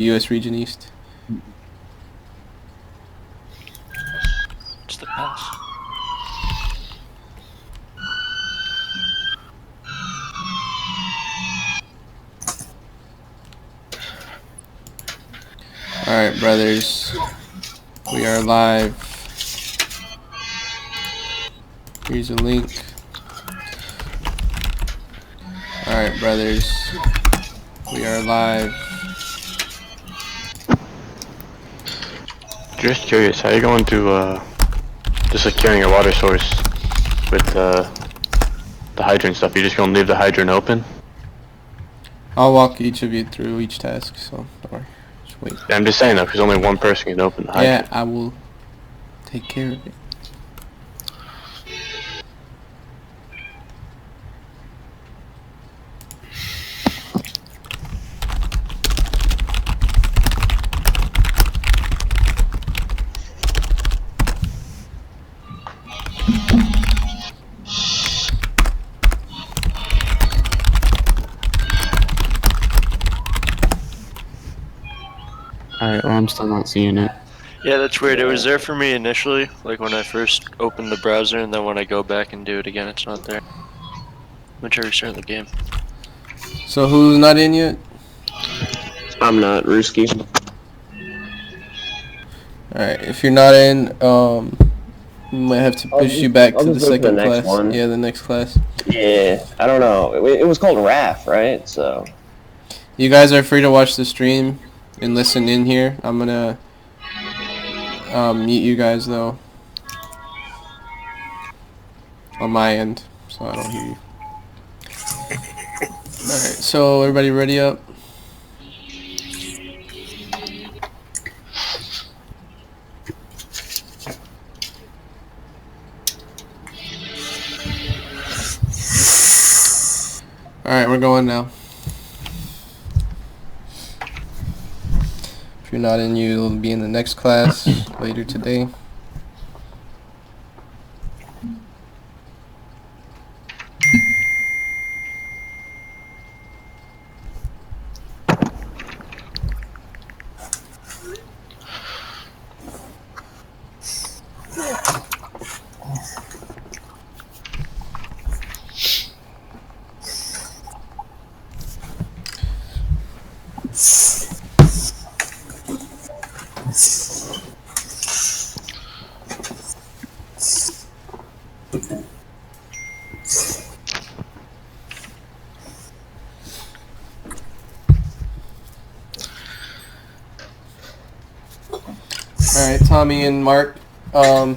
U.S. Region East. It's the pass. Alright, brothers. We are live. Here's a link. Alright, brothers. We are live. Just curious, how are you going to just securing your water source with the hydrant stuff? You're just gonna leave the hydrant open? I'll walk each of you through each task, so don't worry. Just wait. Yeah, I'm just saying though, because only one person can open the hydrant. Yeah, I will take care of it. Alright, well, I'm still not seeing it. Yeah, that's weird. It was there for me initially, like when I first opened the browser, and then when I go back and do it again, it's not there. I'm gonna try to restart the game. So who's not in yet? I'm not, Ruski. Alright, if you're not in, we might have to push you back to the second class. One. Yeah, the next class. Yeah, I don't know. It was called RAF, right? So. You guys are free to watch the stream and listen in here. I'm gonna mute you guys though on my end, so I don't hear you. Alright, so everybody ready up? Alright, we're going now. If you're not in, you'll be in the next class later today. Alright, Tommy and Mark, I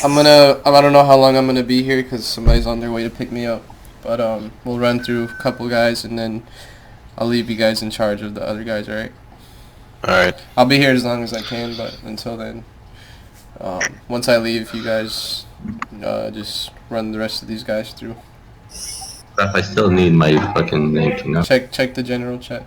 don't know how long I'm gonna be here because somebody's on their way to pick me up, but we'll run through a couple guys and then I'll leave you guys in charge of the other guys, alright? Alright. I'll be here as long as I can, but until then, once I leave, you guys just run the rest of these guys through. Crap, I still need my fucking name to know. Check the general chat.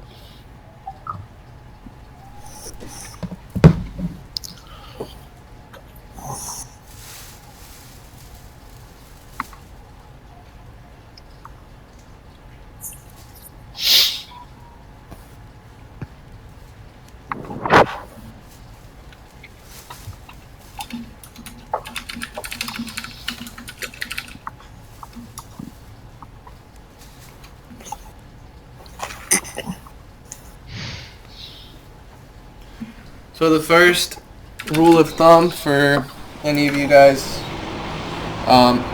So the first rule of thumb for any of you guys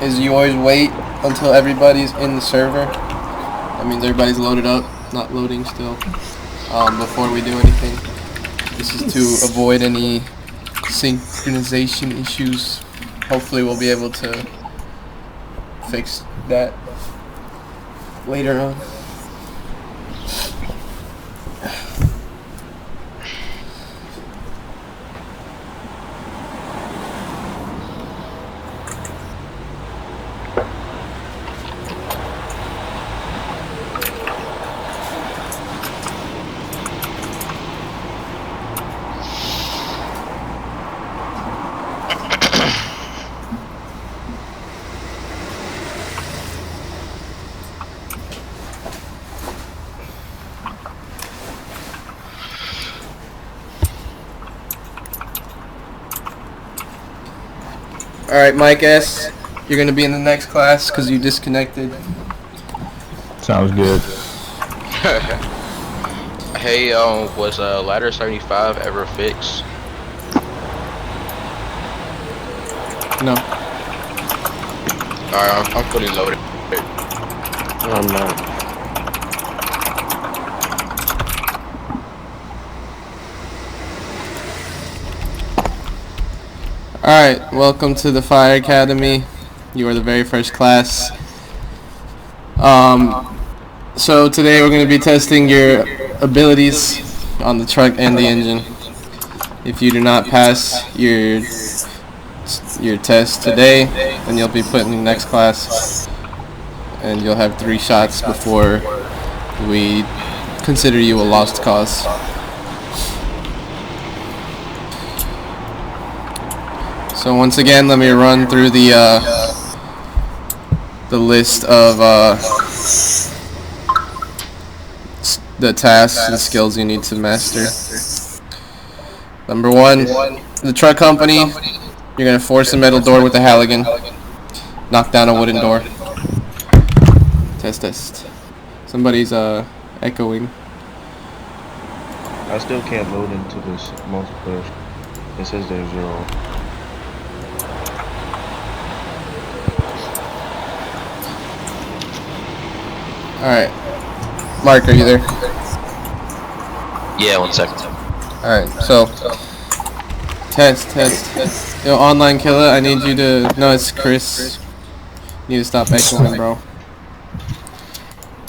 is you always wait until everybody's in the server. That means everybody's loaded up, not loading still, before we do anything. This is to avoid any synchronization issues. Hopefully we'll be able to fix that later on. Alright, Mike S., you're gonna be in the next class because you disconnected. Sounds good. Hey, was ladder 75 ever fixed? No. Alright, I'm fully loaded. I'm not. Alright, welcome to the Fire Academy. You are the very first class. So today we're going to be testing your abilities on the truck and the engine. If you do not pass your test today, then you'll be put in the next class. And you'll have 3 shots before we consider you a lost cause. So once again, let me run through the list of the tasks and skills you need to master. Number 1, the truck company. You're gonna force a metal door with a Halligan. Knock down a wooden door. Test. Somebody's echoing. I still can't load into this multiplayer. It says there's 0. Alright. Mark, are you there? Yeah, 1 second. Alright, so test. Yo, online killer, I need you to. No, it's Chris. You need to stop echoing, bro.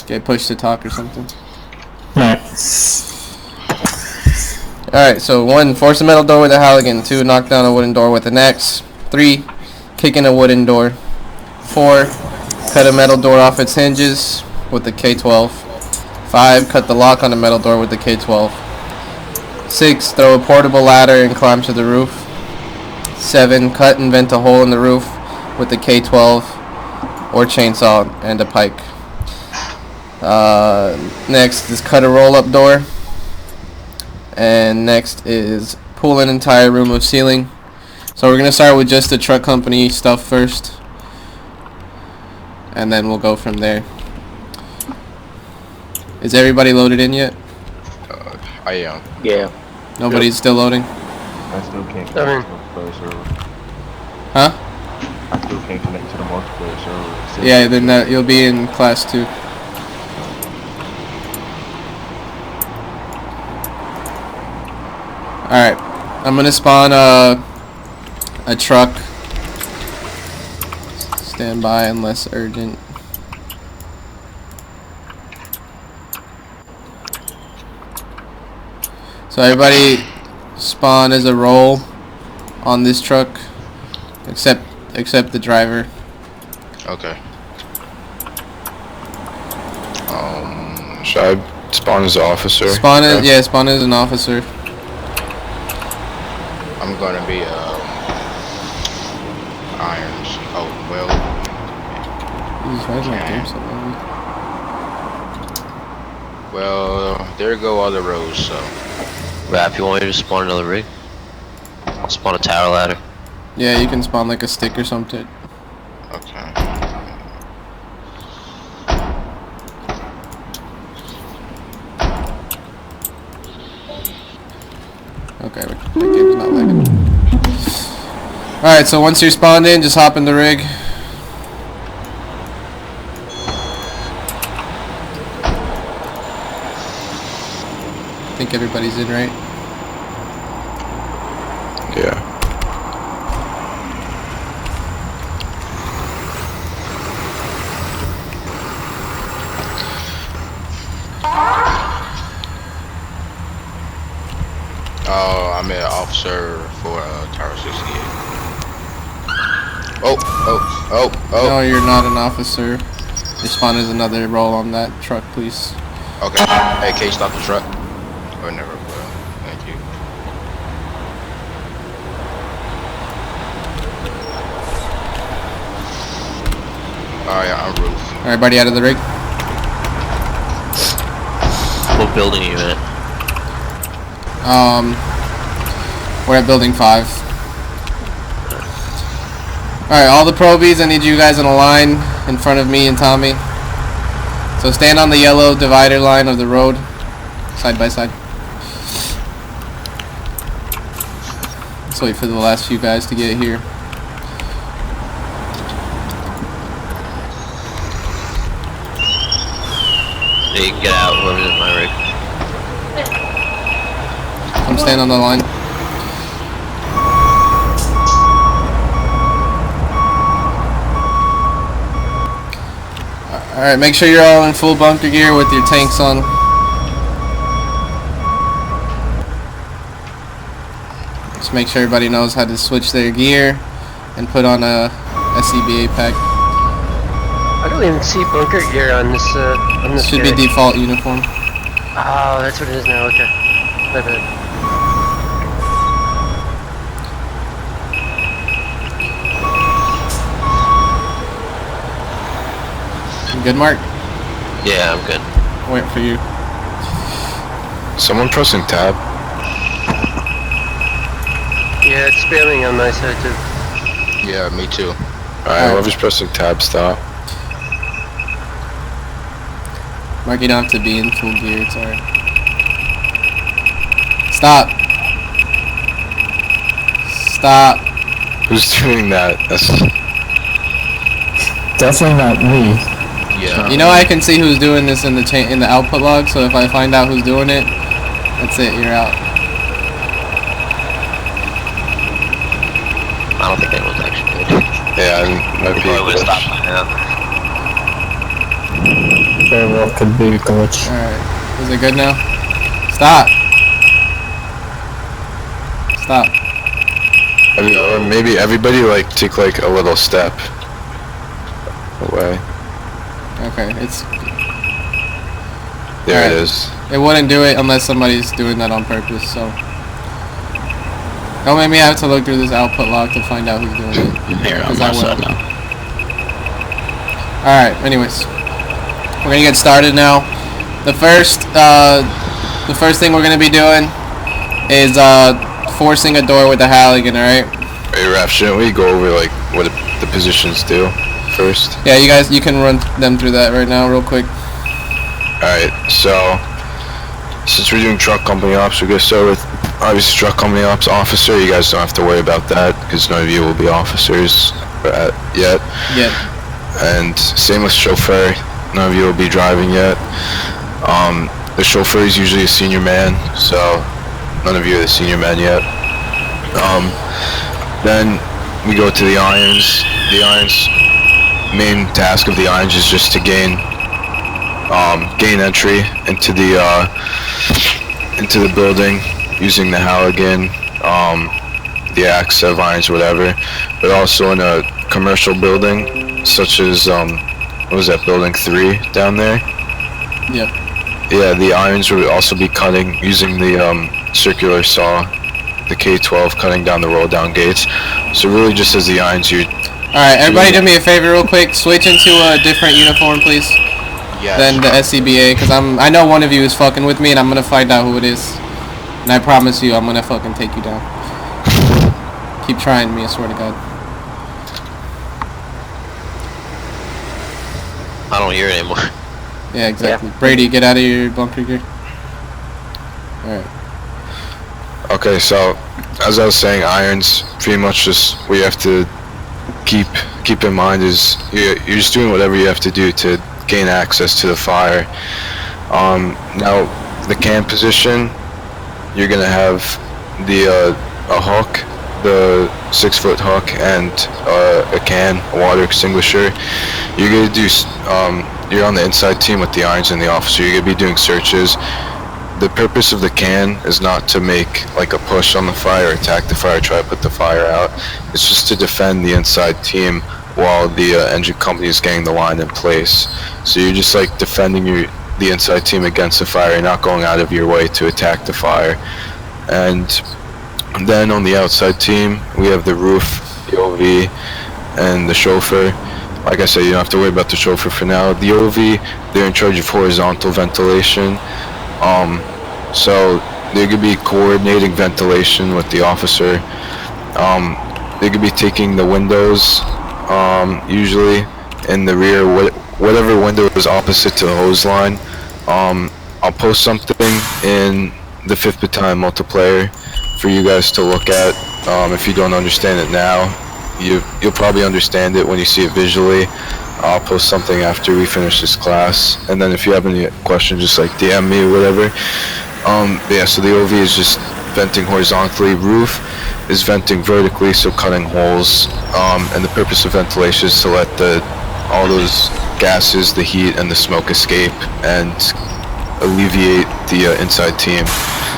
Get pushed to talk or something. Alright, so 1, force a metal door with a Halligan. 2, knock down a wooden door with an axe. 3, kick in a wooden door. 4, cut a metal door off its hinges with the K-12. 5, cut the lock on a metal door with the K-12. 6, throw a portable ladder and climb to the roof. 7, cut and vent a hole in the roof with the K-12 or chainsaw and a pike. Next is cut a roll-up door. And next is pull an entire room of ceiling. So we're going to start with just the truck company stuff first. And then we'll go from there. Is everybody loaded in yet? I am. Yeah. Nobody's still loading? I still can't connect to the multiplayer server. Huh? I still can't connect to the multiplayer server. It says Yeah, then you'll be in class 2. Alright, I'm gonna spawn a truck. Stand by unless urgent. So everybody spawn as a roll on this truck, except the driver. Okay. Should I spawn as an officer? Spawn as spawn as an officer. I'm gonna be irons. Oh well. Jesus, why is my game so low? Well, there go all the rows. So. Rap, you want me to spawn another rig? I'll spawn a tower ladder. Yeah, you can spawn like a stick or something. Okay. Okay, my game's not lagging. Alright, so once you're spawned in, just hop in the rig. I think everybody's in, right? Yeah. I'm an officer for Tower 68. No, you're not an officer. Your spawn is another role on that truck, please. Okay. Hey, can you stop the truck? Or never will. Thank you. Alright, I'm roof. Everybody out of the rig? What building are you at? We're at building 5. Alright, all the probies, I need you guys in a line in front of me and Tommy. So stand on the yellow divider line of the road, side by side. Let's wait for the last few guys to get here. Yeah, you can get out, whoever's in my rig. Come stand on the line. Alright, make sure you're all in full bunker gear with your tanks on. Just make sure everybody knows how to switch their gear and put on a SCBA pack. I don't even see bunker gear on this Should be default uniform. Oh, that's what it is now, okay. My bad. You good, Mark? Yeah, I'm good. Wait for you. Someone pressing tab. Yeah, it's spamming on my side too. Yeah, me too. Alright, whoever's pressing tab, stop. Mark, you don't have to be in full gear, it's alright. Stop. Stop. Who's doing that? That's Definitely not me. Yeah. You know I can see who's doing this in the in the output log, so if I find out who's doing it, that's it, you're out. I don't think anyone's actually good. yeah, might be a Probably would've stopped glitch. by now. Very well could be a glitch. Alright. Is it good now? Stop. Stop. Or maybe everybody like take like a little step away. Okay, it's There Alright. it is. it wouldn't do it unless somebody's doing that on purpose, so don't make me have to look through this output log to find out who's doing it. Here, I'm 'Cause I outside will. now. Alright, anyways. We're gonna get started now. The first thing we're gonna be doing is forcing a door with the Halligan, alright? Hey Raph, shouldn't we go over like what the positions do first? Yeah, you can run them through that right now real quick. Alright, so since we're doing truck company ops, we're gonna start with obviously truck company ops officer. You guys don't have to worry about that because none of you will be officers yet. Yeah. And same with chauffeur. None of you will be driving yet. The chauffeur is usually a senior man, so none of you are the senior man yet. Then we go to the irons. The irons, main task of the irons is just to gain entry into the building using the Halligan, the axe of irons, whatever. But also in a commercial building, such as what was that, building 3 down there? Yep. Yeah, the irons would also be cutting using the circular saw, the K12, cutting down the roll down gates. So really just as the irons, you. Alright, everybody do me a favor real quick. Switch into a different uniform, please, than the SCBA, because I know one of you is fucking with me, and I'm gonna find out who it is. And I promise you, I'm gonna fucking take you down. Keep trying me, I swear to God. I don't hear it anymore. Yeah, exactly. Brady, get out of your bunker gear. Alright. Okay, so as I was saying, irons pretty much just what you have to keep in mind is you're just doing whatever you have to do to gain access to the fire. Now the can position, you're gonna have the a hook, the 6-foot hook, and a can, a water extinguisher. You're gonna do you're on the inside team with the irons and the officer. You're gonna be doing searches. The purpose of the can is not to make like a push on the fire, attack the fire, try to put the fire out. It's just to defend the inside team while the engine company is getting the line in place. So you're just like defending the inside team against the fire. You're not going out of your way to attack the fire. And then on the outside team, we have the roof, the OV, and the chauffeur. Like I said, you don't have to worry about the chauffeur for now. The OV, they're in charge of horizontal ventilation. So they could be coordinating ventilation with the officer. They could be taking the windows usually in the rear, whatever window is opposite to the hose line. I'll post something in the 5th Battalion multiplayer for you guys to look at. If you don't understand it now, you'll probably understand it when you see it visually. I'll post something after we finish this class, and then if you have any questions, just like DM me or whatever. Yeah, so the OV is just venting horizontally. Roof is venting vertically, so cutting holes. And the purpose of ventilation is to let all those gases, the heat, and the smoke escape and alleviate the inside team.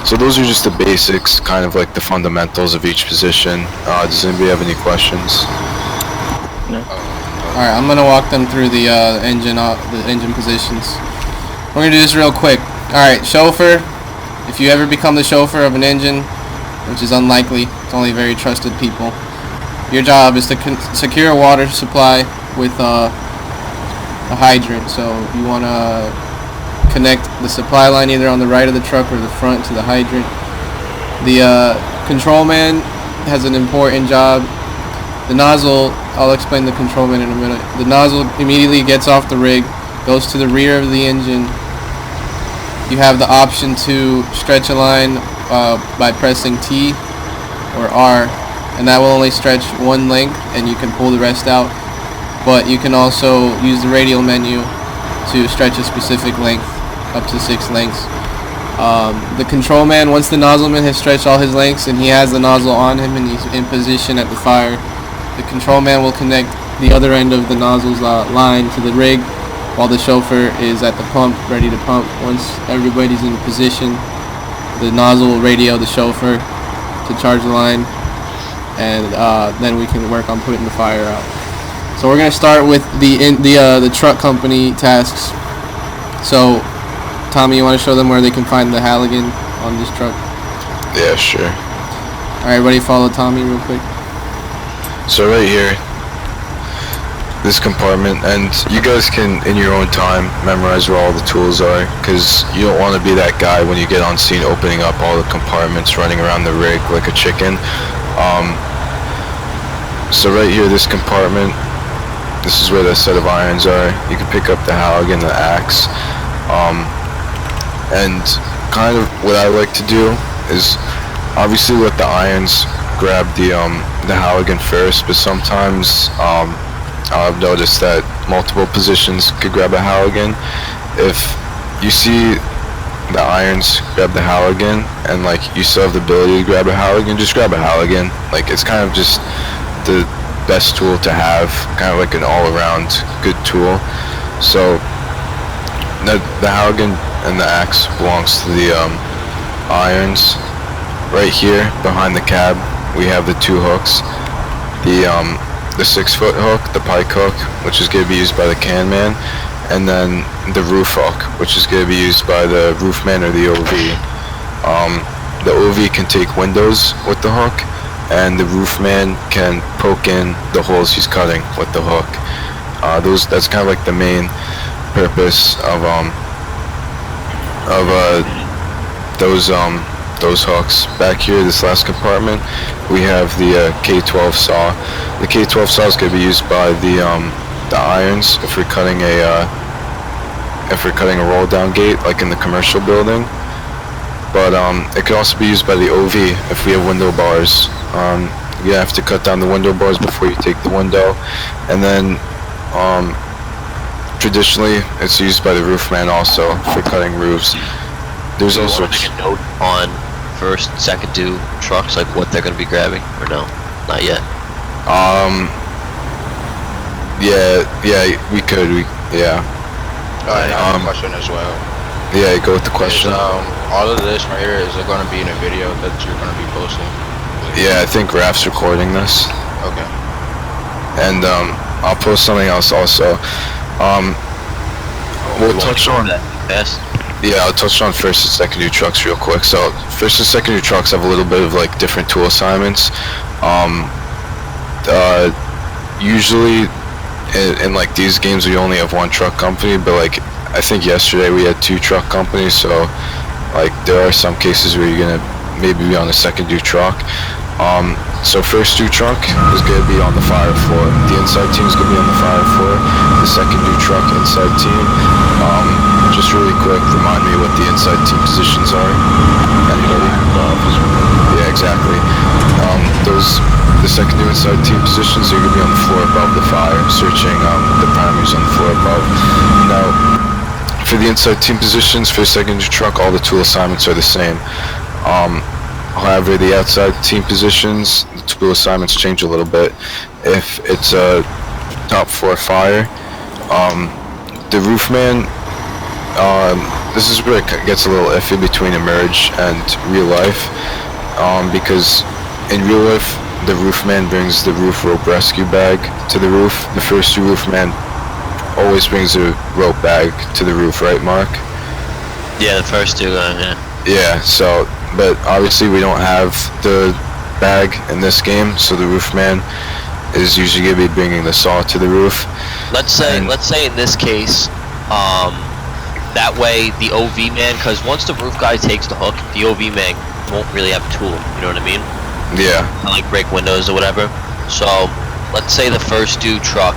So those are just the basics, kind of like the fundamentals of each position. Does anybody have any questions? No. Alright, I'm gonna walk them through the engine positions. We're gonna do this real quick. Alright, chauffeur. If you ever become the chauffeur of an engine, which is unlikely, it's only very trusted people, your job is to secure a water supply with a hydrant. So you want to connect the supply line either on the right of the truck or the front to the hydrant. The control man has an important job. The nozzle, I'll explain the control man in a minute. The nozzle immediately gets off the rig, goes to the rear of the engine. You have the option to stretch a line by pressing T or R, and that will only stretch one length, and you can pull the rest out. But you can also use the radial menu to stretch a specific length, up to 6 lengths. The control man, once the nozzleman has stretched all his lengths and he has the nozzle on him and he's in position at the fire, the control man will connect the other end of the nozzle's line to the rig, while the chauffeur is at the pump, ready to pump. Once everybody's in position, the nozzle will radio the chauffeur to charge the line, and then we can work on putting the fire out. So we're gonna start with the truck company tasks. So, Tommy, you want to show them where they can find the Halligan on this truck? Yeah, sure. All right, everybody, follow Tommy real quick. So right here, this compartment, and you guys can in your own time memorize where all the tools are, because you don't want to be that guy when you get on scene opening up all the compartments, running around the rig like a chicken. So right here, this compartment, this is where the set of irons are. You can pick up the Halligan, the axe, and kind of what I like to do is obviously let the irons grab the Halligan first, but sometimes I've noticed that multiple positions could grab a Halligan. If you see the irons grab the Halligan and like you still have the ability to grab a Halligan, just grab a Halligan. Like, it's kind of just the best tool to have, kind of like an all-around good tool. So the Halligan and the axe belongs to the irons. Right here behind the cab we have the 2 hooks. The 6-foot hook, the pike hook, which is going to be used by the can man, and then the roof hook, which is going to be used by the roof man or the OV. The OV can take windows with the hook, and the roof man can poke in the holes he's cutting with the hook. That's kind of like the main purpose of those hooks. Back here, this last compartment, we have the K12 saw. The K12 saw is going to be used by the irons if we're cutting a roll down gate like in the commercial building. But it could also be used by the OV if we have window bars. You have to cut down the window bars before you take the window, and then traditionally it's used by the roof man also for cutting roofs. There's also a note on first, second 2 trucks, like what they're gonna be grabbing, or no? Not yet. Yeah, we could. Yeah. I have a question as well. Yeah, go with the question. All of this right here, is it gonna be in a video that you're gonna be posting? Yeah, I think Raf's recording this. Okay. And I'll post something else also. We'll touch on that fast. Yeah, I'll touch on first and second year trucks real quick. So first and second year trucks have a little bit of like different tool assignments. Usually in like these games we only have 1 truck company, but like I think yesterday we had 2 truck companies, so like there are some cases where you're gonna maybe be on a second year truck. So first due truck is gonna be on the fire floor. The inside team is gonna be on the fire floor. The second due truck inside team. Just really quick, remind me what the inside team positions are. Anybody? Yeah, exactly. The second due inside team positions are gonna be on the floor above the fire, searching the primaries on the floor above. Now, for the inside team positions, for the second due truck, all the tool assignments are the same. However, the outside team positions, the tool assignments change a little bit. If it's a top floor fire, the roofman, this is where it gets a little iffy between Emerge and real life, because in real life, the roofman brings the roof rope rescue bag to the roof. The first due roofman always brings a rope bag to the roof, right, Mark? Yeah, the first two, yeah. Yeah, so, but obviously we don't have the bag in this game, so the roofman is usually gonna be bringing the saw to the roof. Let's say in this case, that way the OV man, because once the roof guy takes the hook, the OV man won't really have a tool, you know what I mean? Yeah. Like break windows or whatever. So, let's say the first due truck,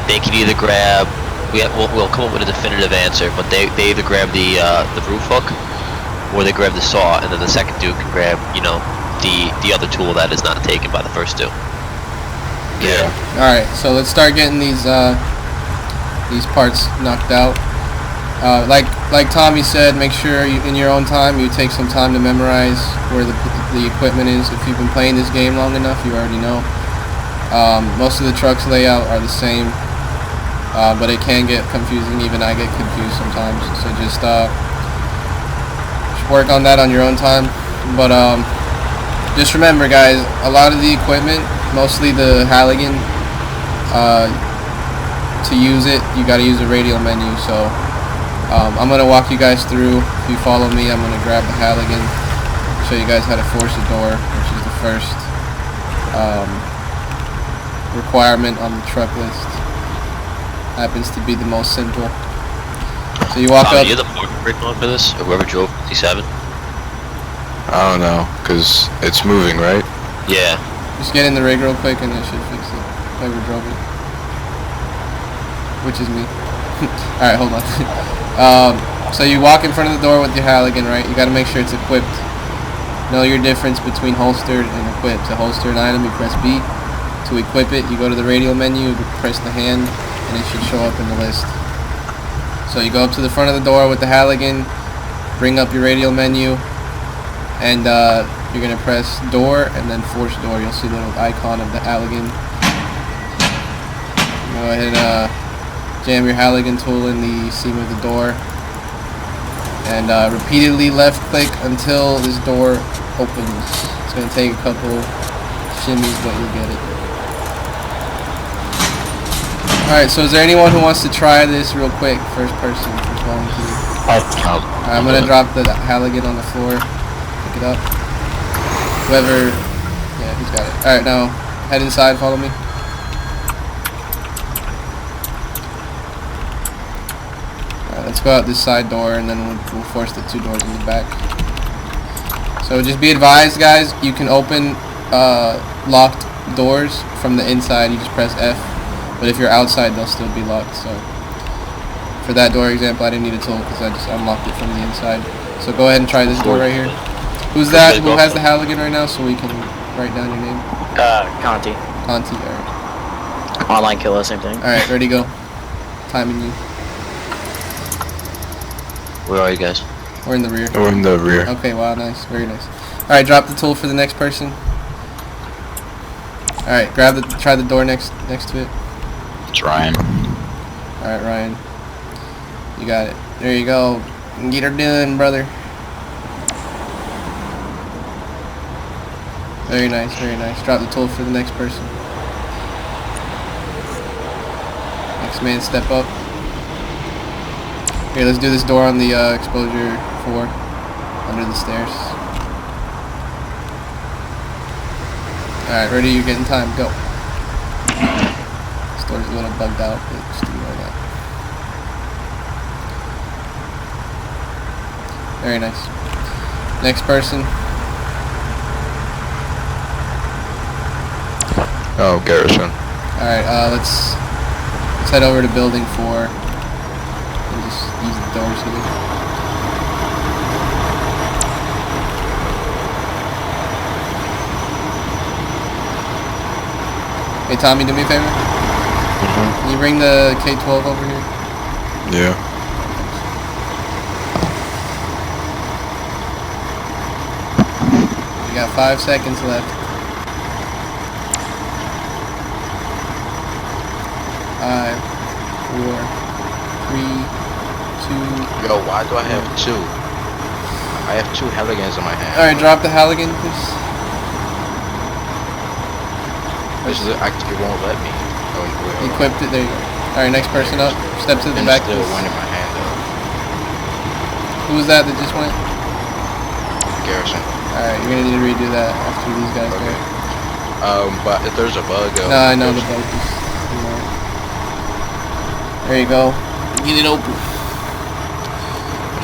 they can either grab, we'll come up with a definitive answer, but they either grab the roof hook, or they grab the saw, and then the second dude can grab, you know, the other tool that is not taken by the first two. Yeah. Alright, so let's start getting these parts knocked out. Like Tommy said, make sure in your own time you take some time to memorize where the equipment is. If you've been playing this game long enough, you already know. Most of the trucks layout are the same, but it can get confusing. Even I get confused sometimes. So just work on that on your own time. But just remember, guys, a lot of the equipment, mostly the Halligan, to use it, you got to use the radial menu. So I'm gonna walk you guys through. If you follow me, I'm gonna grab the Halligan, show you guys how to force the door, which is the first requirement on the truck list. Happens to be the most simple. So you walk up. You're the break on for this, or whoever drove 57? I don't know, cause it's moving, right? Yeah. Just get in the rig real quick and it should fix it. Whoever drove it. Which is me. Alright, hold on. So you walk in front of the door with your Halligan, right? You gotta make sure it's equipped. Know your difference between holstered and equipped. To holster an item, you press B. To equip it, you go to the radial menu, you press the hand, and it should show up in the list. So you go up to the front of the door with the Halligan, bring up your radial menu, and you're gonna press door and then force door. You'll see the little icon of the Halligan. Go ahead and jam your Halligan tool in the seam of the door, and repeatedly left click until this door opens. It's gonna take a couple shimmies, but you'll get it. Alright, so is there anyone who wants to try this real quick? First person, first volunteer. I'm gonna drop the Halligan on the floor. Pick it up. Whoever, yeah, he's got it. Alright, now head inside, follow me. Alright, let's go out this side door and then we'll force the two doors in the back. So just be advised, guys, you can open locked doors from the inside. You just press F. But if you're outside, they'll still be locked. So for that door example, I didn't need a tool because I just unlocked it from the inside. So go ahead and try this door right here. Who's that? Who has the Halligan right now? So we can write down your name. Conti. Conti. All right. Online killer, same thing. All right, ready, go. Timing you. Where are you guys? We're in the rear. We're in the rear. Okay. Wow. Nice. Very nice. All right. Drop the tool for the next person. All right. Try the door next to it. It's Ryan. Alright, Ryan. You got it. There you go. Get her done, brother. Very nice, very nice. Drop the tool for the next person. Next man, step up. Here, let's do this door on the exposure 4. Under the stairs. Alright, ready? You're getting time. Go. This door's a little bugged out, but just ignore that. Very nice. Next person. Oh, Garrison. Alright, let's head over to building 4 and just use the doors here. Hey Tommy, do me a favor? Can you bring the K-12 over here? Yeah. You got 5 seconds left. 5, 4, 3, 2. Yo, why do I have 2? I have 2 Halligans in my hand. Alright, drop the Halligan, please. This is it won't let me. Oh, Equipped it, there you go. Alright, next person up. Step to the and back. still one in my hand though. Who was that just went? Garrison. Alright, you're gonna need to redo that after these guys go. But if there's a bug, No, I know the bug is. There you go. Get it open.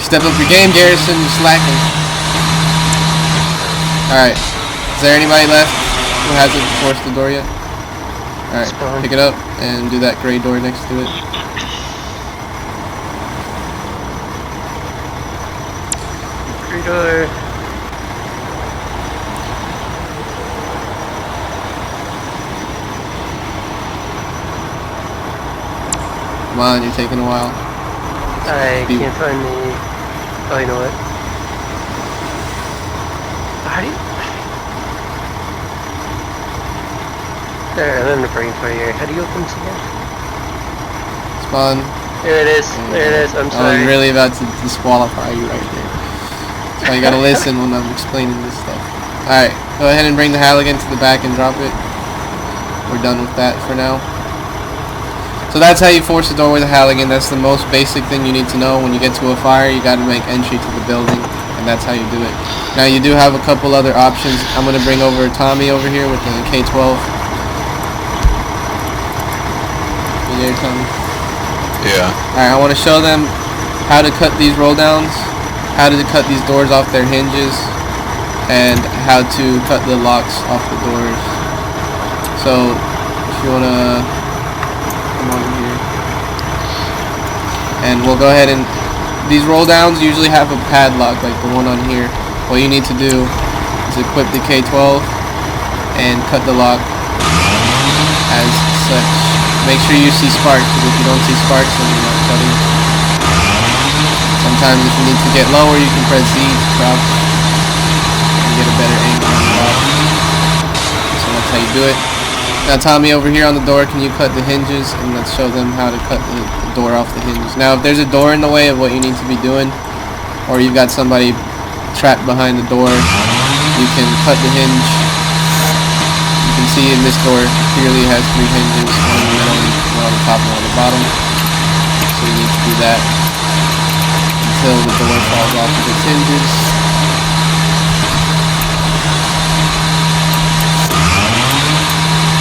Step up your game, Garrison. You're slacking. Alright. Is there anybody left who hasn't forced the door yet? Alright, pick it up and do that gray door next to it. Gray door. Come on, you're taking a while. I can't find the... Oh, you know what? How do you... There, I'm in the brain for you. How do you open this again? Spawn. There it is. There it is. I'm sorry. I was really about to disqualify you right there. So you gotta listen when I'm explaining this stuff. Alright, go ahead and bring the Halligan to the back and drop it. We're done with that for now. So that's how you force the door with a Halligan. That's the most basic thing you need to know. When you get to a fire, you gotta make entry to the building, and that's how you do it. Now you do have a couple other options. I'm gonna bring over Tommy over here with the K-12. You there, Tommy? Yeah. Alright, I want to show them how to cut these roll downs, how to cut these doors off their hinges, and how to cut the locks off the doors. So, if you want to come on here. And we'll go ahead and... These roll downs usually have a padlock, like the one on here. What you need to do is equip the K-12 and cut the lock as such. Make sure you see sparks, because if you don't see sparks, then you're not cutting. Sometimes if you need to get lower, you can press Z to crouch and get a better angle on the lock. So that's how you do it. Now Tommy, over here on the door, can you cut the hinges, and let's show them how to cut the door off the hinges. Now if there's a door in the way of what you need to be doing, or you've got somebody trapped behind the door, you can cut the hinge. You can see in this door clearly has 3 hinges, one in the middle, one on the top and one on the bottom. So you need to do that until the door falls off of its hinges.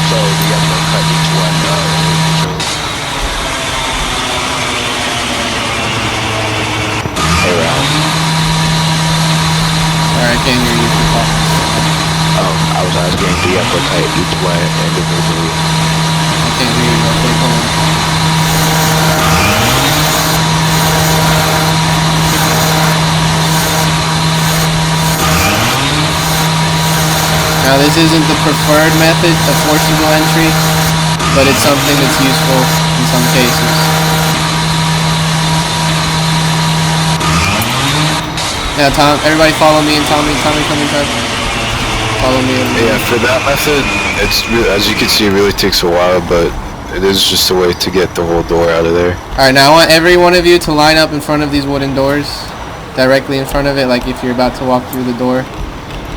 So we have to cut each one individually. Hey Ralph. Alright, I can't hear you. Oh, I was asking, do you have to cut each one individually? I can't hear you. Okay, hold on. Now this isn't the preferred method of forcible entry, but it's something that's useful in some cases. Now Tom, everybody follow me, and Tommy come inside. Follow me. Yeah, for that method, it's as you can see, it really takes a while, but it is just a way to get the whole door out of there. Alright, now I want every one of you to line up in front of these wooden doors, directly in front of it, like if you're about to walk through the door,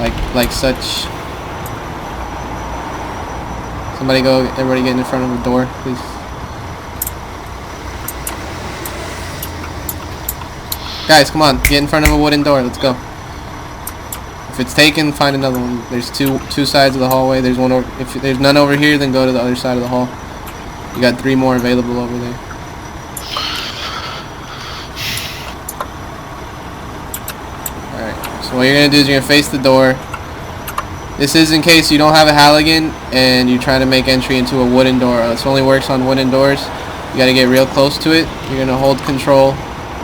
like such. Everybody get in front of the door, please. Guys, come on, get in front of a wooden door, let's go. If it's taken, find another one. There's two sides of the hallway. There's one over, if there's none over here, then go to the other side of the hall. You got 3 more available over there. Alright, so what you're gonna do is you're gonna face the door This is in case you don't have a Halligan and you're trying to make entry into a wooden door. This only works on wooden doors. You got to get real close to it. You're going to hold control,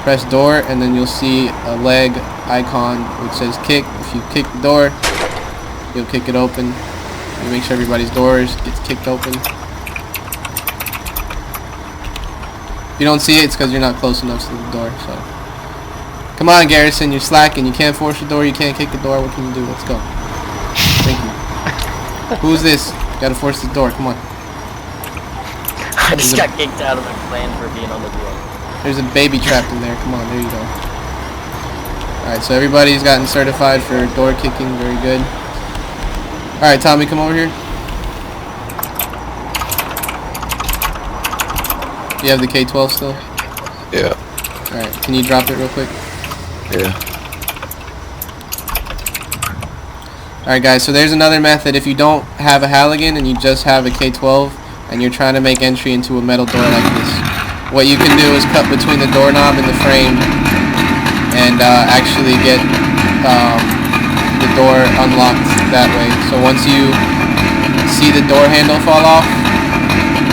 press door, and then you'll see a leg icon which says kick. If you kick the door, you'll kick it open. You make sure everybody's doors gets kicked open. If you don't see it, it's because you're not close enough to the door. So, come on, Garrison, you're slacking. You can't force the door. You can't kick the door. What can you do? Let's go. Thank you. Who's this? Gotta force the door. Come on. I just got kicked out of my plan for being on the door. There's a baby trapped in there. Come on, there you go. Alright, so everybody's gotten certified for door kicking. Very good. Alright, Tommy, come over here. You have the K-12 still? Yeah. Alright, can you drop it real quick? Yeah. Alright guys, so there's another method. If you don't have a Halligan and you just have a K-12 and you're trying to make entry into a metal door like this, what you can do is cut between the doorknob and the frame and actually get the door unlocked that way. So once you see the door handle fall off,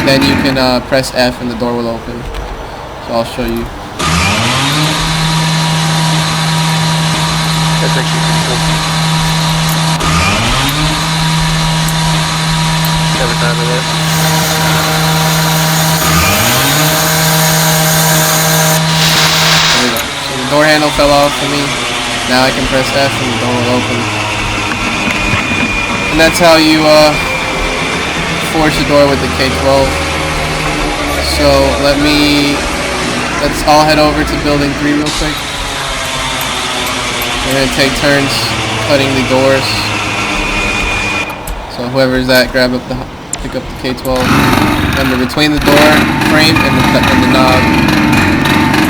then you can press F and the door will open. So I'll show you. That's actually pretty cool. Never thought of that. There we go. So the door handle fell off for me. Now I can press F and the door will open. And that's how you force the door with the K-12. So let's all head over to building 3 real quick. We're going to take turns cutting the doors. So whoever's that, pick up the K-12. Remember, between the door frame and the knob.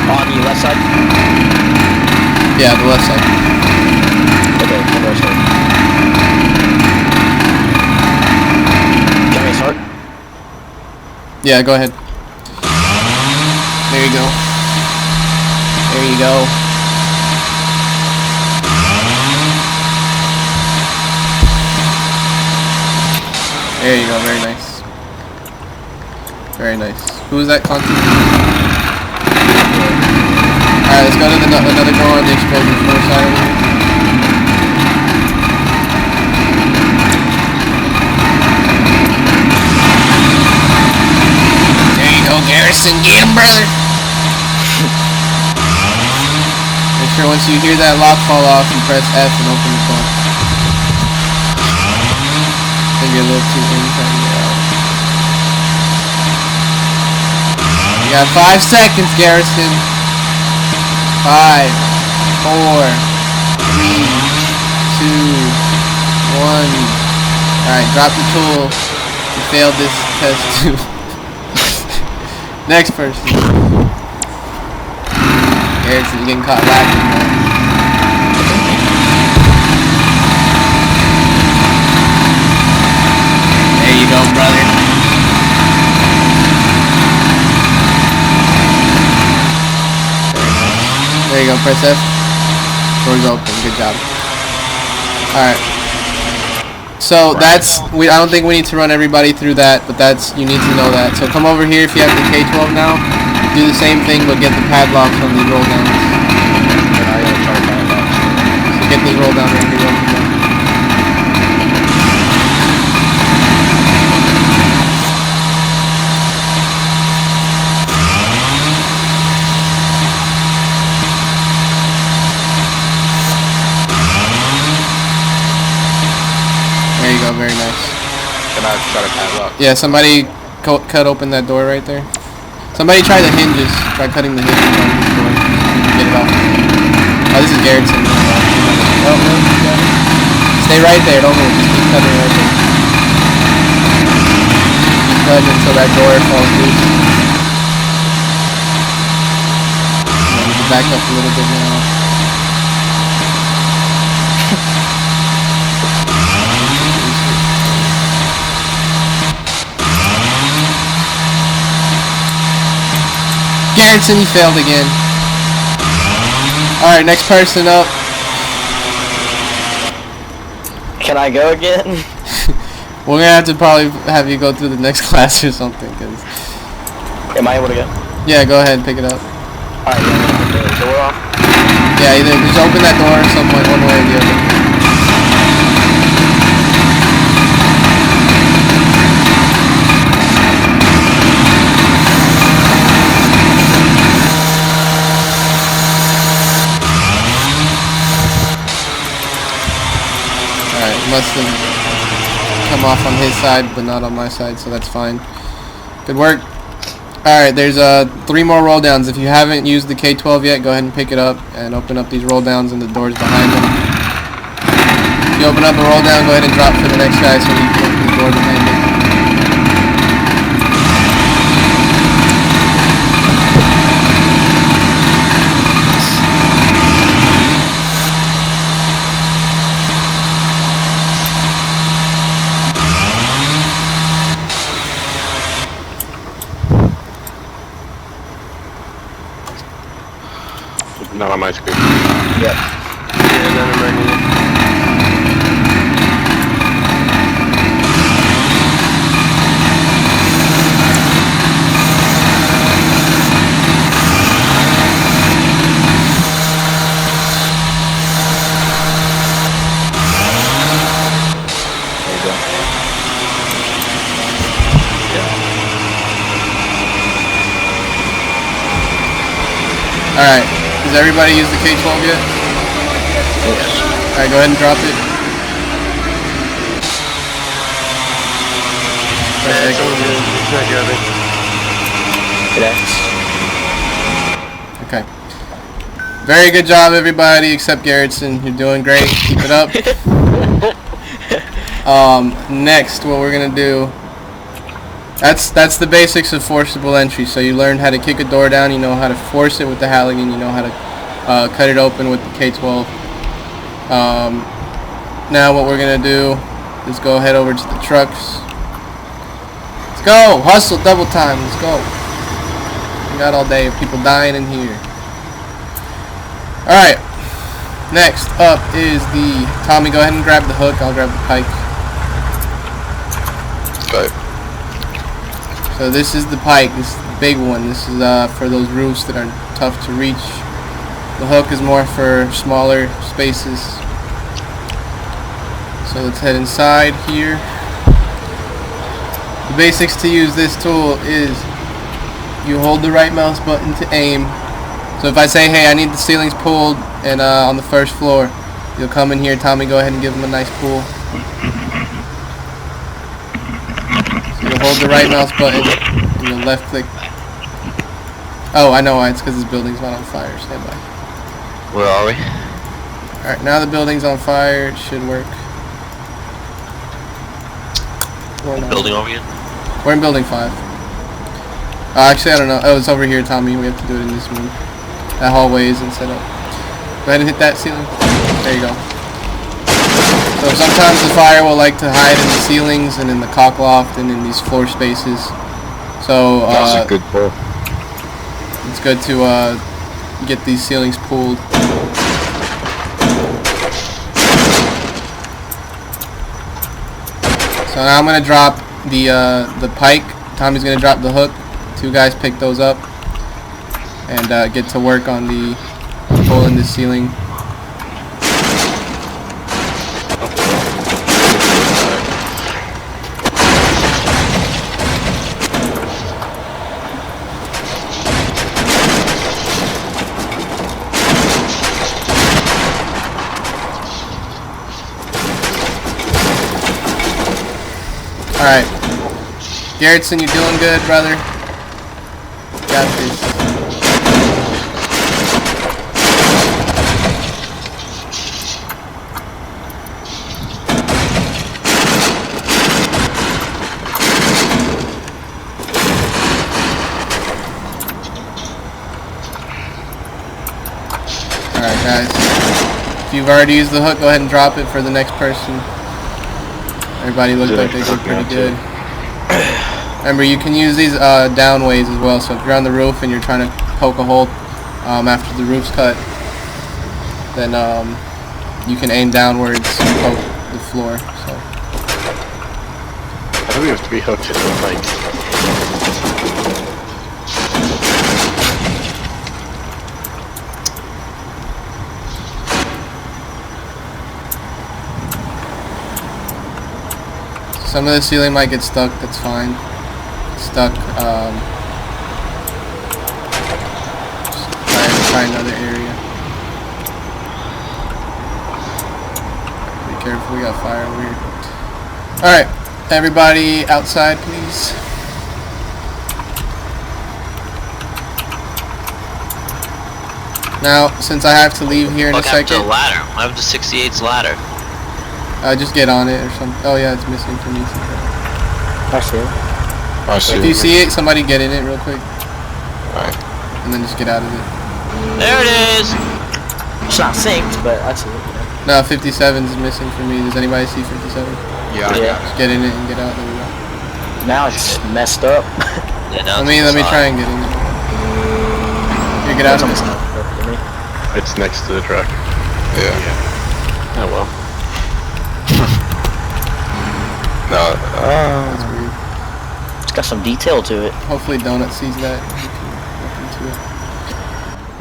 On the left side? Yeah, the left side. Okay, the right side. Can we start? Yeah, go ahead. There you go. There you go. There you go, very nice. Very nice. Who is that content? Alright, let's go to another door on the explosion floor side over here. There you go, Garrison. Get him, brother! Make sure once you hear that lock fall off, you press F and open the door. I think you're a little too in trying to get out. You got 5 seconds, Garrison. 5, 4, 3, 2, 1. Alright, drop the tool. You failed this test too. Next person. Garrison, you're getting caught lacking, man. There you go, brother. There you go, press F. Doors open. Good job. Alright. So that's I don't think we need to run everybody through that, but you need to know that. So come over here if you have the K-12 now. Do the same thing, but get the padlocks on the roll downs. So get this roll down right here. There you go, very nice. Can I try to padlock? Yeah, somebody cut open that door right there. Somebody try the hinges. Try cutting the hinges on this door. So you can get it off. Oh, this is Garrison. Oh, no, yeah. Stay right there, don't move. Just keep cutting right there. Keep cutting until that door falls loose. You can back up a little bit now. Garrison, you failed again. Alright, next person up. Can I go again? We're gonna have to probably have you go through the next class or something, cause. Am I able to go? Yeah, go ahead, pick it up. Alright, yeah, the door off. Yeah, either just open that door or somewhere, one way or the other. Alright, must have come off on his side, but not on my side, so that's fine. Good work. Alright, there's 3 more roll downs. If you haven't used the K-12 yet, go ahead and pick it up and open up these roll downs and the doors behind them. If you open up a roll down, go ahead and drop for the next guy so you can open the door behind him. Not on my screen. Yeah, none of mine either. Alright, does everybody use the K-12 yet? Yes. Alright, go ahead and drop it. It's not grabbing. Okay. Very good job, everybody, except Garrettson. You're doing great. Keep it up. Next, what we're gonna do. That's the basics of forcible entry. So you learn how to kick a door down. You know how to force it with the Halligan. You know how to cut it open with the K-12. Now what we're gonna do is go head over to the trucks. Let's go! Hustle, double time. Let's go. We got all day of people dying in here. Alright, next up is the Tommy. Go ahead and grab the hook. I'll grab the pike. Okay. So this is the pike. This is the big one. This is for those roofs that are tough to reach. The hook is more for smaller spaces. So let's head inside here. The basics to use this tool is you hold the right mouse button to aim. So if I say, hey, I need the ceilings pulled and on the first floor, you'll come in here, Tommy, go ahead and give him a nice pull. So you'll hold the right mouse button and you'll left click. Oh, I know why. It's because this building's not on fire. Stand by. Where are we? Alright, now the building's on fire. It should work. Building over here? We're in building 5. Actually, I don't know. Oh, it's over here, Tommy. We have to do it in this room. That hallway isn't set up. Go ahead and hit that ceiling. There you go. So sometimes the fire will like to hide in the ceilings and in the cock loft and in these floor spaces. So That's a good pull. It's good to get these ceilings pulled. So now I'm gonna drop the pike. Tommy's gonna drop the hook. 2 guys pick those up and get to work on the hole in the ceiling. Alright. Garrettson, you doing good, brother? Got this. Alright, guys. If you've already used the hook, go ahead and drop it for the next person. Everybody looks like they did pretty good. Remember, you can use these down ways as well. So if you're on the roof and you're trying to poke a hole after the roof's cut, then you can aim downwards and poke the floor. So I thought we have 3 hooks in one like. some of the ceiling might get stuck. That's fine. Stuck. Just try another area. Be careful. We got fire over here. All right, everybody outside, please. Now, since I have to leave here in a What happened to second, the ladder? What happened to 68's ladder? just get on it or something. Oh yeah, it's missing from me. I see it. I see. If you see it, somebody get in it real quick. Alright. And then just get out of it. There it is! It's not synced, but I see it. No, 57 is missing for me. Does anybody see 57? Yeah, I got Just get in it and get out. There we go. Now it's just messed up. Yeah, now Let me try and get in it. Here, get out of it. It's next to the truck. Yeah. Oh well. No. That's weird. It's got some detail to it. Hopefully Donut sees that. Look into it.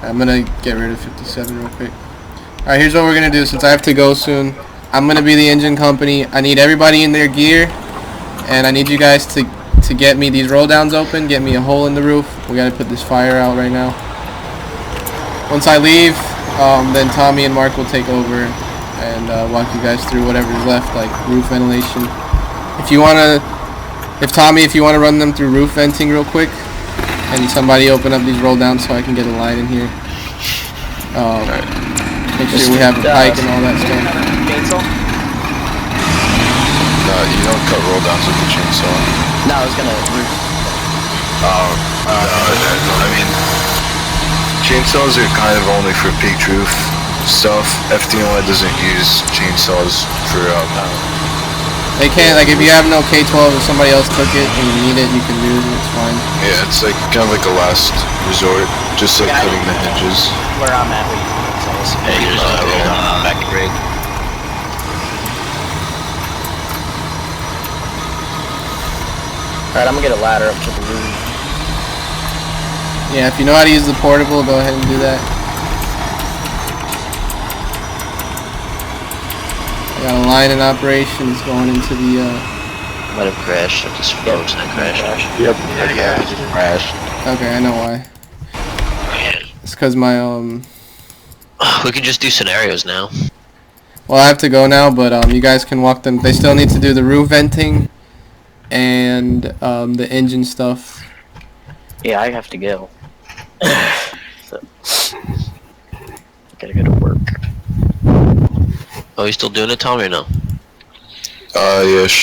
I'm gonna get rid of 57 real quick. Alright, here's what we're gonna do. Since I have to go soon, I'm gonna be the engine company. I need everybody in their gear, and I need you guys to get me these roll downs open, get me a hole in the roof. We gotta put this fire out right now. Once I leave, then Tommy and Mark will take over and walk you guys through whatever's left, like roof ventilation. If you wanna run them through roof venting real quick, and somebody open up these roll downs so I can get a light in here. Make sure we have a pike and all that stuff. Chainsaw? No, you don't cut roll downs with the chainsaw. No, I was gonna roof. I mean, chainsaws are kind of only for peaked roof stuff. FDNY doesn't use chainsaws for They can't, like, if you have no K12, if somebody else took it and you need it, you can use it, it's fine. yeah, it's like kind of like a last resort, just like cutting the hinges. Where I'm at, we use Hey, here's back to grade. Alright, I'm gonna get a ladder up to the roof. Yeah, if you know how to use the portable, go ahead and do that. I got a line in operation, it's going into the, Might have crashed. I just froze and I crashed. Yep. Yeah. It just crashed. okay, I know why. It's because my, We can just do scenarios now. well, I have to go now, but, you guys can walk them. They still need to do the roof venting and, the engine stuff. Yeah, I have to go. So, gotta go to work. Oh, you still doing it, Tommy, or no? Yeah, sure.